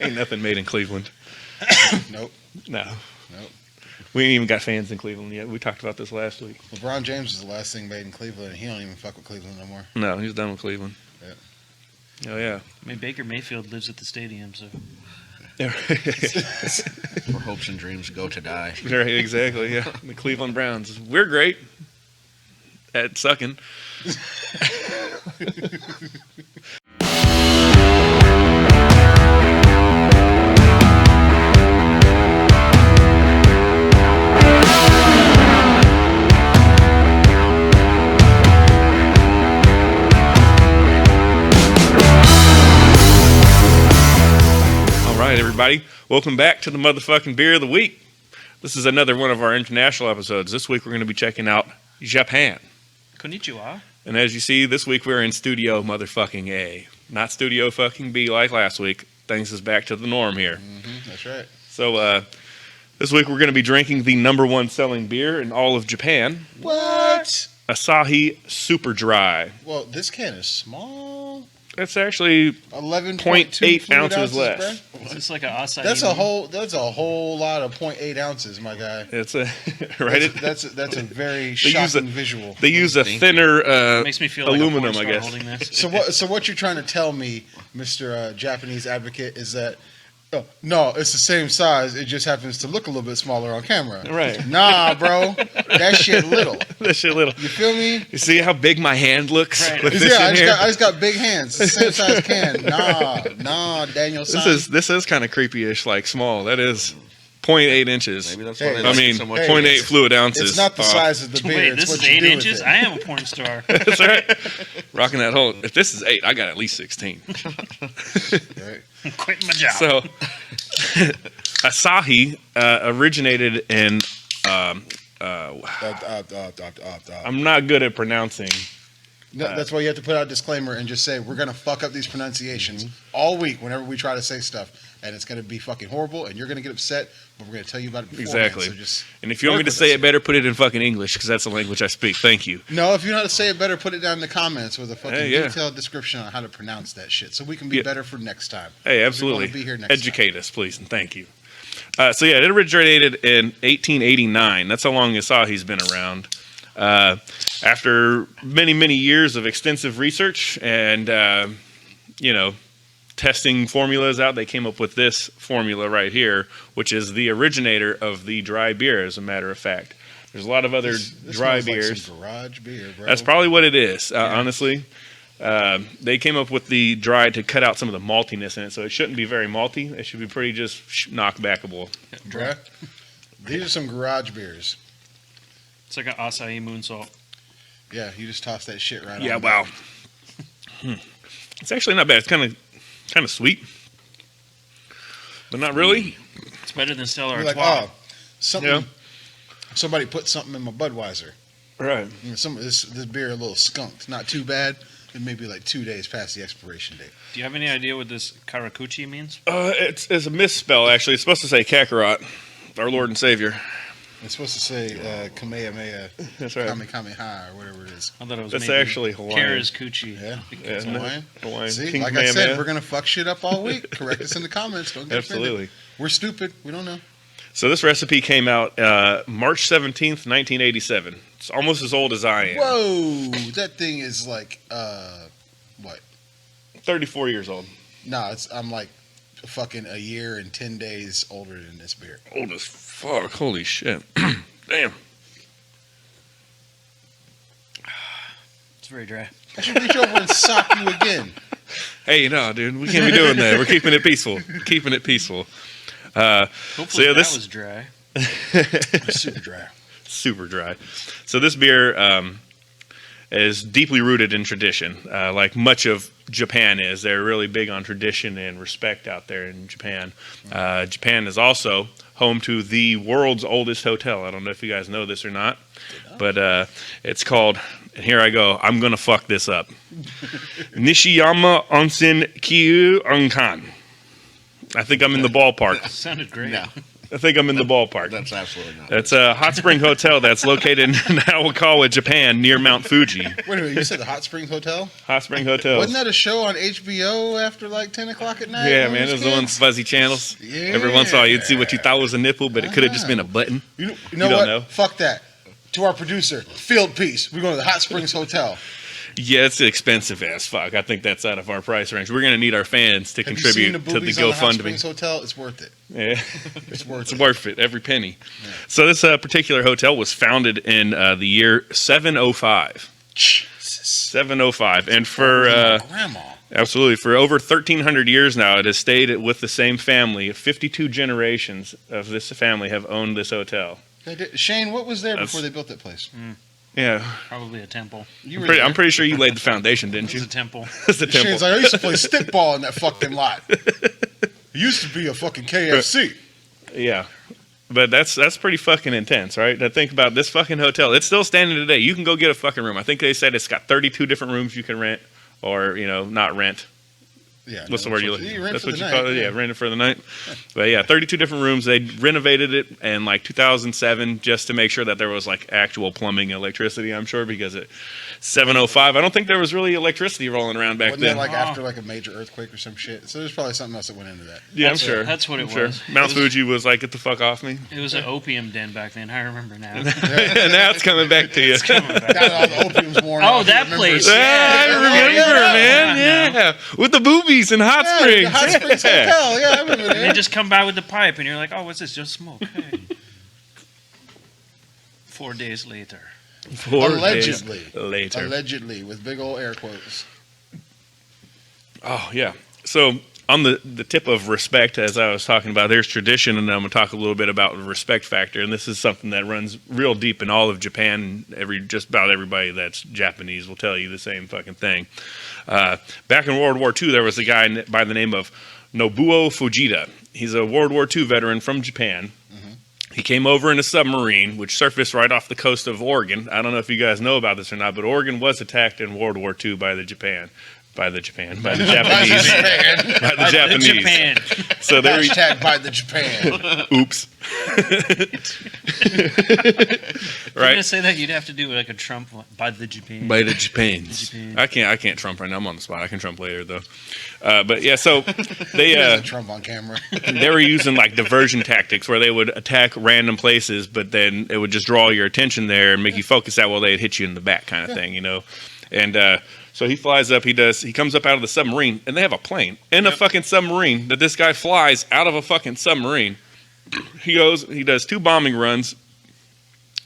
Ain't nothing made in Cleveland. Nope. No. Nope. We ain't even got fans in Cleveland yet. We talked about this last week. LeBron James is the last thing made in Cleveland, and he don't even fuck with Cleveland no more. No, he's done with Cleveland. Yeah. Oh, yeah. I mean, Baker Mayfield lives at the stadium, so. Yeah. Where hopes and dreams go to die. Right, exactly, yeah. The Cleveland Browns. We're great at sucking. Everybody, welcome back to the motherfucking Beer of the Week. This is another one of our international episodes. This week we're going to be checking out Japan. Konnichiwa. And as you see, this week we're in Studio motherfucking A. Not Studio fucking B like last week. Things is back to the norm here. Mm-hmm, that's right. So this week we're going to be drinking the number one selling beer in all of Japan. What? Asahi Super Dry. Well, this can is small. That's actually 11.8 ounces less. Bro. Is this like an Asahi? That's a whole lot of 0.8 ounces, my guy. It's a right. That's a very shocking visual. They use a thinner makes me feel like aluminum, a I guess. holding this. So what you're trying to tell me, Mr. Japanese advocate, is that no, it's the same size. It just happens to look a little bit smaller on camera. Right. Nah, bro. That shit little. That shit little. You feel me? You see how big my hand looks? Right. With this in here? I just got big hands. Same size can. Nah, Daniel. This is kind of creepy-ish, like small. That is 0.8 inches. Maybe that's Hey, why they I like mean, it so much. 0.8 fluid ounces. It's not the size of the beer. Wait, it's this what is you 8 do with inches? it. I am a porn star. That's right. Rocking that whole. If this is 8, I got at least 16. Right. I'm quitting my job. So, Asahi originated in. I'm not good at pronouncing. No, that's why you have to put out a disclaimer and just say we're gonna fuck up these pronunciations all week whenever we try to say stuff, and it's gonna be fucking horrible, and you're gonna get upset, but we're gonna tell you about it beforehand. Exactly. So just And if you want me to say it better, put it in fucking English, because that's the language I speak. Thank you. no, if you know how to say it better, put it down in the comments with a fucking Hey, yeah. detailed description on how to pronounce that shit, so we can be Yeah. better for next time. Hey, We absolutely. wanna be here next Educate us, please, and thank you. So yeah, it originated in 1889. That's how long Asahi's been around. After many, many years of extensive research and testing formulas out, they came up with this formula right here, which is the originator of the dry beer. As a matter of fact, there's a lot of other This dry smells like beers. some garage beer, bro. That's probably what it is, honestly. They came up with the dry to cut out some of the maltiness in it, so it shouldn't be very malty. It should be pretty just knockbackable. Bruh. These are some garage beers. It's like an Asahi moon salt. Yeah, you just toss that shit right on. Yeah, wow. It's actually not bad. It's kind of sweet, but not really. It's better than Stella You're like, Artois. oh, something. Somebody put something in my Budweiser. Right. You know, this beer a little skunked. Not too bad. It may be like 2 days past the expiration date. Do you have any idea what this Karakuchi means? It's a misspell, actually. It's supposed to say Kakarot, our Lord and Savior. It's supposed to say Kamehameha, That's right. Kamehameha, or whatever it is. I thought it was That's maybe actually Hawaiian. Kara's Coochie. Yeah, Because Yeah, Hawaiian. Hawaiian. See, King like I said, Kamehameha. we're gonna fuck shit up all week. Correct us in the comments. Don't get Absolutely. offended. We're stupid. We don't know. So this recipe came out March 17th, 1987. It's almost as old as I am. Whoa, that thing is like what? 34 years old. Nah, I'm like fucking a year and 10 days older than this beer. Old as fuck. Holy shit. Damn. it's very dry. I should reach over and sock you again. Hey, no, dude. We can't be doing that. We're keeping it peaceful. Keeping it peaceful. Hopefully yeah, that this- was dry. Super dry. Super dry. So this beer is deeply rooted in tradition, like much of Japan is. They're really big on tradition and respect out there in Japan. Japan is also home to the world's oldest hotel. I don't know if you guys know this or not, but it's called, and here I go, I'm going to fuck this up, Nishiyama Onsen Kyu Onkan. I think I'm in the ballpark. Sounded great. No. I think I'm in the ballpark. That's absolutely not. That's a hot spring hotel that's located in Nawakawa, Japan, near Mount Fuji. Wait a minute, you said the Hot Springs Hotel? Hot spring hotel. Wasn't that a show on HBO after like 10 o'clock at night? Yeah, when we man, it was the kids? ones fuzzy channels. Yeah. Every once in a while, you'd see what you thought was a nipple, but it could have just been a button. You know You don't what? know. Fuck that. To our producer, field piece. We're going to the Hot Springs Hotel. Yeah, it's expensive as fuck. I think that's out of our price range. We're going to need our fans to Have you seen contribute the to the boobies on the Hot GoFundMe. Springs Hotel? It's worth it. Yeah. It's worth It's it. worth it, every penny. So this particular hotel was founded in the year 705. 705. And for Grandma. absolutely for over 1,300 years now, it has stayed with the same family. 52 generations of this family have owned this hotel. Shane, what was there That's- before they built that place? Yeah, Probably a temple. You I'm were pretty, there. I'm pretty sure you laid the foundation, didn't It you? was a temple. It's the temple. Shane's like, I used to play stickball in that fucking lot. It used to be a fucking KFC. Yeah. But that's pretty fucking intense, right? To think about this fucking hotel. It's still standing today. You can go get a fucking room. I think they said it's got 32 different rooms you can rent or, not rent. Yeah. What's the no, word you rent That's for what the you night, call it? Yeah, rent it for the night. But yeah, 32 different rooms. They renovated it in like 2007 just to make sure that there was like actual plumbing and electricity, I'm sure, because at 705, I don't think there was really electricity rolling around back Wasn't then. that like after like a major earthquake or some shit? So there's probably something else that went into that. Yeah, I'm That's- sure. that's what it I'm sure. was. Mount It was- Fuji was like, get the fuck off me. It was an opium den back then. I remember now. And now it's coming back to you. It's coming back. Now that all the opium's worn Oh, off, you that remember- place. Yeah, Yeah, I remember, yeah, man. yeah. Yeah, with the boobies and hot Yeah, springs. the Hot Springs Yeah. Hotel. Yeah, I remember And they that. just come by with the pipe, and you're like, "Oh, what's this? Just smoke." Hey. 4 days later. 4 days Allegedly. later. Allegedly, with big old air quotes. Oh yeah. So on the tip of respect, as I was talking about, there's tradition, and I'm gonna talk a little bit about the respect factor. And this is something that runs real deep in all of Japan. Just about everybody that's Japanese will tell you the same fucking thing. Back in World War II, there was a guy by the name of Nobuo Fujita. He's a World War II veteran from Japan. He came over in a submarine, which surfaced right off the coast of Oregon. I don't know if you guys know about this or not, but Oregon was attacked in World War II by the Japanese. By the Japanese. By the Japanese. Japan. So they were Hashtag by the Japan. oops. If you're Right. gonna say that, you'd have to do like a Trump one, by the Japan. By the Japans. Japan. I can't Trump right now. I'm on the spot. I can Trump later though. But yeah, so they There's a Trump on camera. they were using like diversion tactics where they would attack random places, but then it would just draw your attention there and make you focus that while they'd hit you in the back, kind of thing, And so he flies up. He comes up out of the submarine, and they have a plane in a fucking submarine that this guy flies out of a fucking submarine. He does 2 bombing runs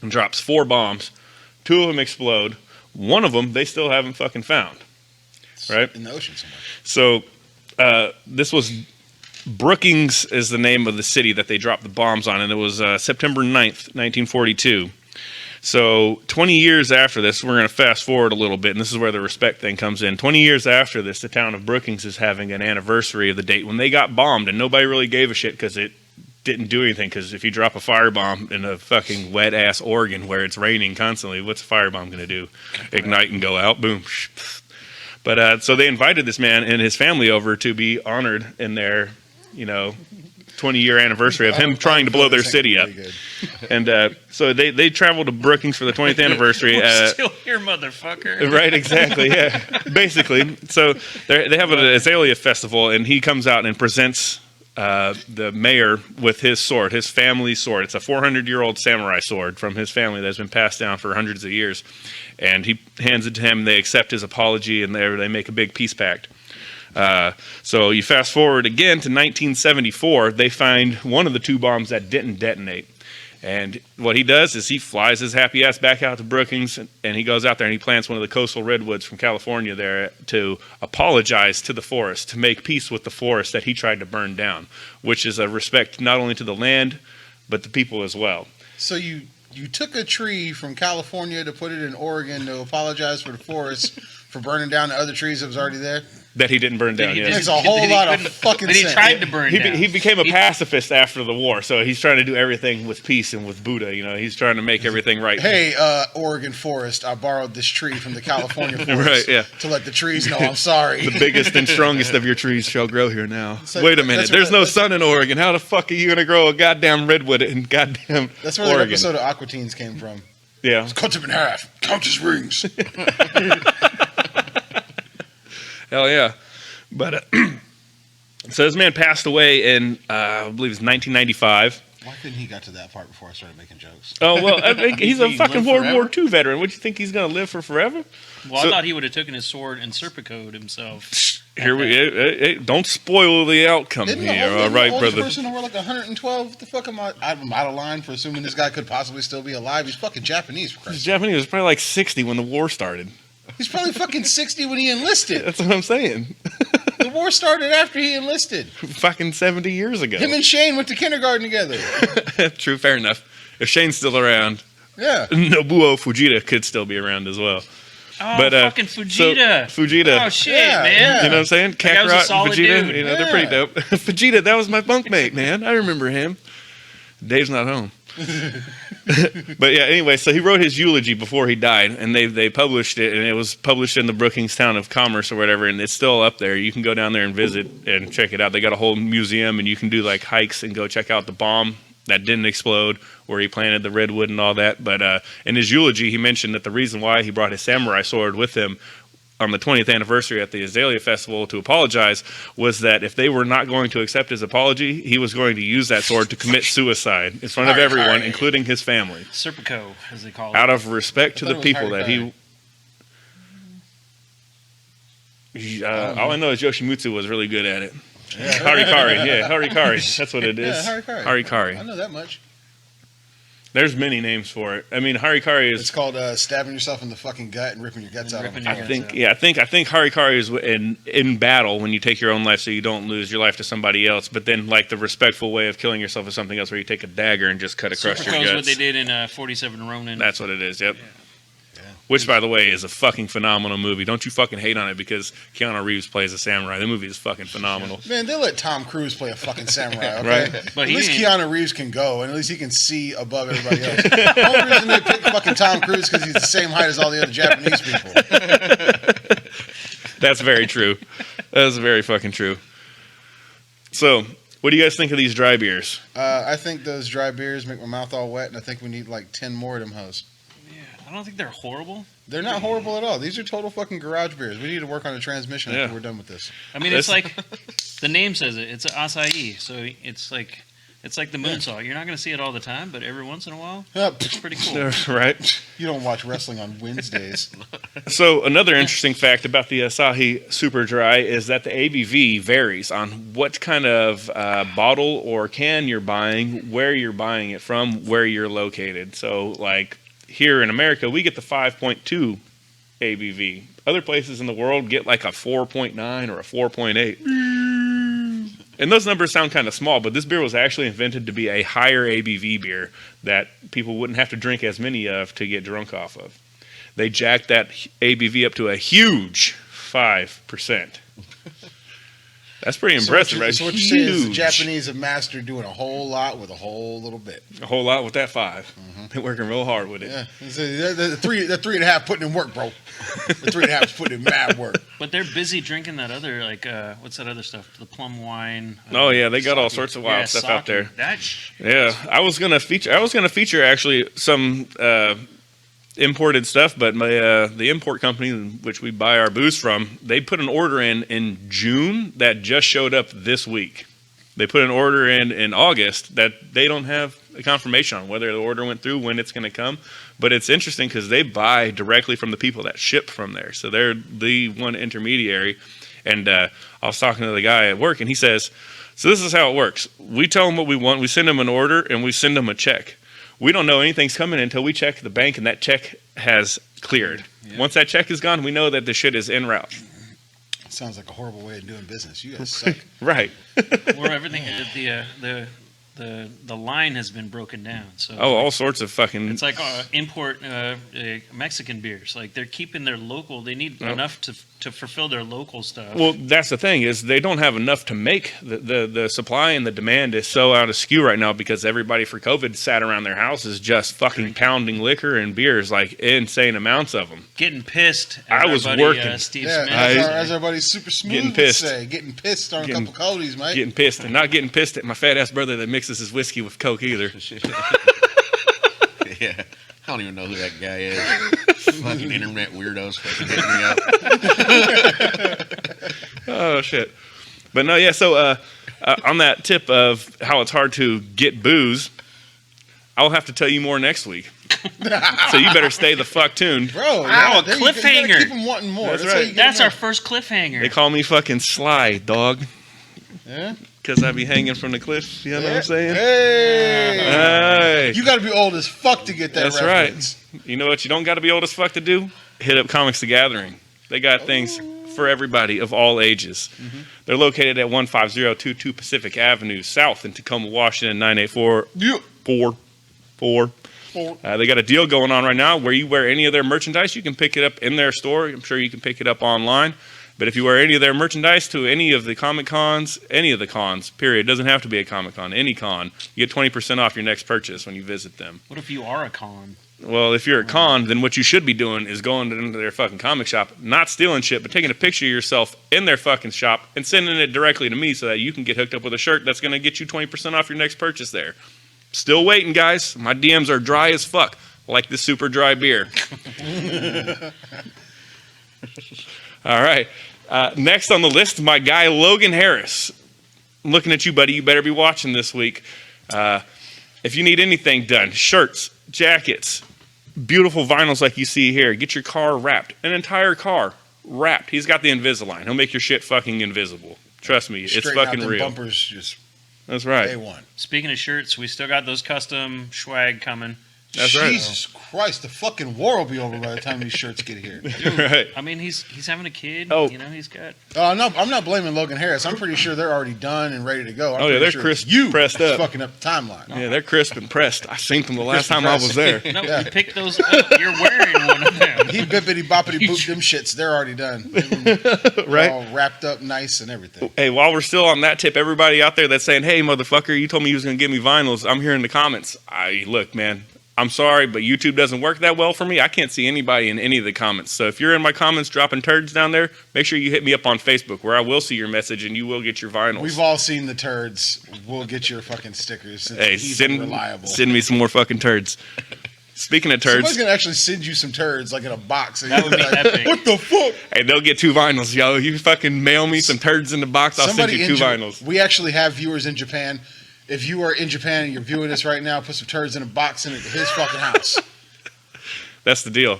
and drops 4 bombs. 2 of them explode. One of them they still haven't fucking found. Right? In the ocean somewhere. So this was Brookings is the name of the city that they dropped the bombs on, and it was September 9th, 1942. So 20 years after this, we're going to fast forward a little bit, and this is where the respect thing comes in. 20 years after this, the town of Brookings is having an anniversary of the date when they got bombed, and nobody really gave a shit because it didn't do anything. Because if you drop a firebomb in a fucking wet-ass Oregon where it's raining constantly, what's a firebomb going to do? Ignite and go out? Boom. But so they invited this man and his family over to be honored in their, 20-year anniversary of him trying to blow their city up. And so they traveled to Brookings for the 20th anniversary. We're still here, motherfucker. Right, exactly, yeah. Basically. So they have an Azalea festival, and he comes out and presents the mayor with his sword, his family's sword. It's a 400-year-old samurai sword from his family that's been passed down for hundreds of years. And he hands it to him. They accept his apology, and they make a big peace pact. So you fast forward again to 1974. They find one of the 2 bombs that didn't detonate. And what he does is he flies his happy ass back out to Brookings, and he goes out there and he plants one of the coastal redwoods from California there to apologize to the forest, to make peace with the forest that he tried to burn down, which is a respect not only to the land, but the people as well. So you took a tree from California to put it in Oregon to apologize for the forest for burning down the other trees that was already there? That he didn't burn down. he Yeah. Makes just- a whole that he lot of couldn't- fucking That he sense. tried to burn down. He became a pacifist after the war, so he's trying to do everything with peace and with Buddha. He's trying to make everything right. Hey, Oregon forest, I borrowed this tree from the California forest Right, yeah. to let the trees know I'm sorry. The biggest and strongest of your trees shall grow here now. So Wait a minute. that's There's where- no sun in Oregon. How the fuck are you going to grow a goddamn redwood in goddamn That's where the Oregon? episode of Aqua Teens came from. Yeah. Cut him in half. Count his rings. Hell yeah. But so this man passed away in, I believe it's 1995. Why couldn't he got to that part before I started making jokes? Oh, well, I think he's a He fucking lived World War forever? II veteran. What do you think he's going to live for forever? Well, So- I thought he would have taken his sword and serpicode himself. Here don't spoil the outcome Didn't here, the all right, oldest brother? person who were like 112? What the fuck am I? I'm out of line for assuming this guy could possibly still be alive. He's fucking Japanese, for He's Christ's sake. Japanese. He was probably like 60 when the war started. He's probably fucking 60 when he enlisted. That's what I'm saying. The war started after he enlisted. Fucking 70 years ago. Him and Shane went to kindergarten together. True, fair enough. If Shane's still around, Yeah. Nobuo Fujita could still be around as well. Oh, But, fucking So, Fujita. Fujita. Oh, shit, Yeah, man. yeah. You know what I'm saying? guy was a Kakarot, solid Vegeta, dude. they're pretty Yeah. dope. Vegeta, that was my bunkmate, man. I remember him. Dave's not home. But yeah, anyway, so he wrote his eulogy before he died, and they published it, and it was published in the Brookings Town of Commerce or whatever, and it's still up there. You can go down there and visit and check it out. They got a whole museum, and you can do like hikes and go check out the bomb that didn't explode, where he planted the redwood and all that. But in his eulogy, he mentioned that the reason why he brought his samurai sword with him on the 20th anniversary at the Azalea Festival to apologize was that if they were not going to accept his apology, he was going to use that sword to commit suicide in front of everyone, including his family, Serpico, as they call it. out of respect to I thought the it was people that all I know is Yoshimitsu was really good at it. Harikari, yeah, Harikari. That's what it is. Yeah, Harikari. Harikari. I know that much. There's many names for it. I mean, Harikari It's is. called stabbing yourself in the fucking gut and ripping your guts And out. ripping on your fire. guts. I think Harikari is in battle when you take your own life, so you don't lose your life to somebody else. But then, like the respectful way of killing yourself is something else, where you take a dagger and just cut across your Serpico is guts. what they did in 47 Ronin. That's what it is. Yep. Yeah. Which, by the way, is a fucking phenomenal movie. Don't you fucking hate on it because Keanu Reeves plays a samurai. The movie is fucking phenomenal. Man, they let Tom Cruise play a fucking samurai, okay? Right. But At he least didn't- Keanu Reeves can go, and at least he can see above everybody else. The only reason they picked fucking Tom Cruise because he's the same height as all the other Japanese people. That's very true. That's very fucking true. So, what do you guys think of these dry beers? I think those dry beers make my mouth all wet, and I think we need like 10 more of them hoes. Yeah, I don't think they're horrible. They're not horrible at all. These are total fucking garage beers. We need to work on the transmission Yeah. after we're done with this. I mean, it's like the name says it. It's an Asahi, so it's like the moonsault. You're not going to see it all the time, but every once in a while, it's pretty cool. Right. You don't watch wrestling on Wednesdays. So another interesting fact about the Asahi Super Dry is that the ABV varies on what kind of bottle or can you're buying, where you're buying it from, where you're located. So like here in America, we get the 5.2 ABV. Other places in the world get like a 4.9 or a 4.8. And those numbers sound kind of small, but this beer was actually invented to be a higher ABV beer that people wouldn't have to drink as many of to get drunk off of. They jacked that ABV up to a huge 5%. That's pretty impressive, right? So what you're saying is the Huge. Japanese have mastered doing a whole lot with a whole little bit. A whole lot with that 5. They're working real hard with it. Yeah, the 3.5 putting in work, bro. The 3.5 is putting in mad work. But they're busy drinking that other, like, what's that other stuff? The plum wine. Oh, yeah, they got all sake. sorts of wild stuff out there. That Yeah, I was gonna feature actually some imported stuff, but my the import company in which we buy our booze from, they put an order in June that just showed up this week. They put an order in August that they don't have a confirmation on whether the order went through, when it's going to come. But it's interesting because they buy directly from the people that ship from there, so they're the one intermediary. And I was talking to the guy at work, and he says, "So this is how it works. We tell them what we want. We send them an order, and we send them a check. We don't know anything's coming until we check the bank and that check has cleared. Yeah. Once that check is gone, we know that the shit is en route." Sounds like a horrible way of doing business. You guys suck. Right. or everything. The the line has been broken down. So Oh, all sorts of fucking. it's like import Mexican beers. Like they're keeping their local. They need enough to fulfill their local stuff. Well, that's the thing is they don't have enough to make. The supply and the demand is so out of skew right now because everybody for COVID sat around their houses just fucking pounding liquor and beers, like insane amounts of them. Getting pissed. I was working. Steve Yeah, Smith. as everybody's super smooth Getting would pissed. say. Getting pissed on a Getting- couple Codys, mate. Getting pissed and not getting pissed at my fat ass brother that mixes his whiskey with Coke either. Yeah. I don't even know who that guy is. Fucking internet weirdos fucking hitting me up. Oh shit! But no, yeah. So on that tip of how it's hard to get booze, I'll have to tell you more next week. So you better stay the fuck tuned. Bro, Wow, a there you go. You gotta cliffhanger. keep them wanting more. That's how right. you get That's them our first cliffhanger. They call me fucking Sly, dog, in. Yeah? because I be hanging from the cliff. You know what I'm saying? Hey! Hey. You gotta be old as fuck to get that That's reference. right. You know what you don't got to be old as fuck to do? Hit up Comics the Gathering. They got things for everybody of all ages. They're located at 15022 Pacific Avenue, South in Tacoma, Washington, 98444. They got a deal going on right now where you wear any of their merchandise, you can pick it up in their store. I'm sure you can pick it up online. But if you wear any of their merchandise to any of the Comic Cons, any of the cons, period, doesn't have to be a Comic Con, any con, you get 20% off your next purchase when you visit them. What if you are a con? Well, if you're a con, then what you should be doing is going into their fucking comic shop, not stealing shit, but taking a picture of yourself in their fucking shop and sending it directly to me so that you can get hooked up with a shirt that's going to get you 20% off your next purchase there. Still waiting, guys. My DMs are dry as fuck, like this super dry beer. All right. Next on the list, my guy Logan Harris. I'm looking at you, buddy. You better be watching this week. If you need anything done, shirts, jackets, beautiful vinyls like you see here, get your car wrapped. An entire car wrapped. He's got the Invisalign. He'll make your shit fucking invisible. Trust me, it's Straighten out fucking them real. bumpers just That's right. A1. Speaking of shirts, we still got those custom swag coming. That's right. Jesus Christ, the fucking war will be over by the time these shirts get here. Right. I mean, he's having a kid. Oh. You know, he's got. I'm not blaming Logan Harris. I'm pretty sure they're already done and ready to go. I'm Oh, yeah, pretty they're sure crisp, it's you pressed that's up. fucking up the timeline. Yeah, they're crisp and pressed. I seen them the last Crisp and time I was there. No, Yeah. you picked those up. You're wearing one of them. He bippity boppity boop them shits. They're already done. They're Right? all wrapped up nice and everything. Hey, while we're still on that tip, everybody out there that's saying, hey, motherfucker, you told me you was going to give me vinyls. I'm here in the comments. Look, man, I'm sorry, but YouTube doesn't work that well for me. I can't see anybody in any of the comments. So if you're in my comments dropping turds down there, make sure you hit me up on Facebook where I will see your message and you will get your vinyls. We've all seen the turds. We'll get your fucking stickers. Since Hey, he's send unreliable. me some more fucking turds. Speaking of Somebody's turds, gonna actually send you some turds like in a box. And That you're would be like, epic. What the fuck? hey, they'll get 2 vinyls, yo. You fucking mail me some turds in the box, I'll send you 2 vinyls. We actually have viewers in Japan. If you are in Japan and you're viewing this right now, put some turds in a box in his fucking house. That's the deal.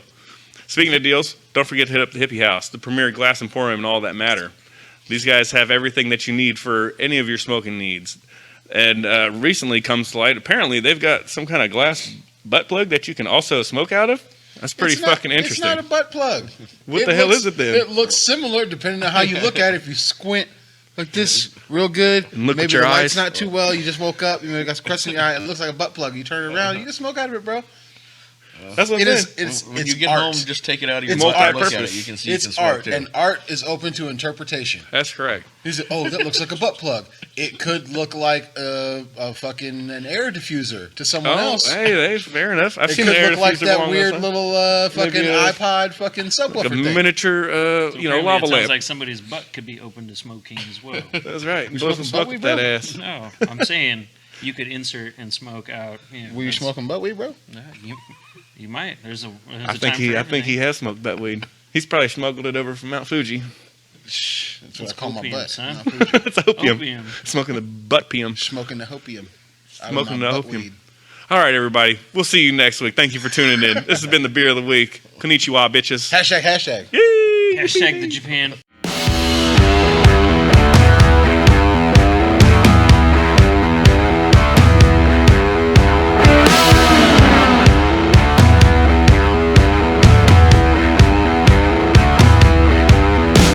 Speaking of deals, don't forget to hit up the Hippie House, the premier glass emporium and all that matter. These guys have everything that you need for any of your smoking needs. And recently comes to light, apparently they've got some kind of glass butt plug that you can also smoke out of. That's pretty It's not- fucking interesting. It's not a butt plug. What the hell is it then? It looks similar depending on how you look at it. If you squint like this real good, And look maybe at your the light's eyes. not too well, you just woke up, you got some crust in your eye, it looks like a butt plug. You turn it around, you can smoke out of it, bro. That's what It I'm is. saying. It's When you get art. home, just take it out of your It's mouth and look at multi-purpose. it. You can see you can It's smoke art, too. and art is open to interpretation. That's correct. He's like, oh, that looks like a butt plug. It could look like a fucking an air diffuser to someone Oh, else. hey, fair enough. I've It seen could the air look like diffuser that along weird this line. little fucking Maybe a- iPod fucking soap Like a woofer thing. miniature, Apparently lava it sounds lamp. like somebody's butt could be open to smoking as well. That's right. You Blow smoking some smoke butt with weed, that bro? ass. No, I'm saying you could insert and smoke out. You know, Were you that's- smoking butt weed, bro? No, you might. There's a I think he has smoked butt weed. He's probably smuggled it over from Mount Fuji. Shh, that's what I It's call my opium, butt. son. Not Fuji. It's opium. Opium. Smoking the butt pium. Smoking the hopium. Out of Smoking my the butt hopium. weed. All right, everybody. We'll see you next week. Thank you for tuning in. This has been the Beer of the Week. Konnichiwa, bitches. Hashtag. Yay! Hashtag the Japan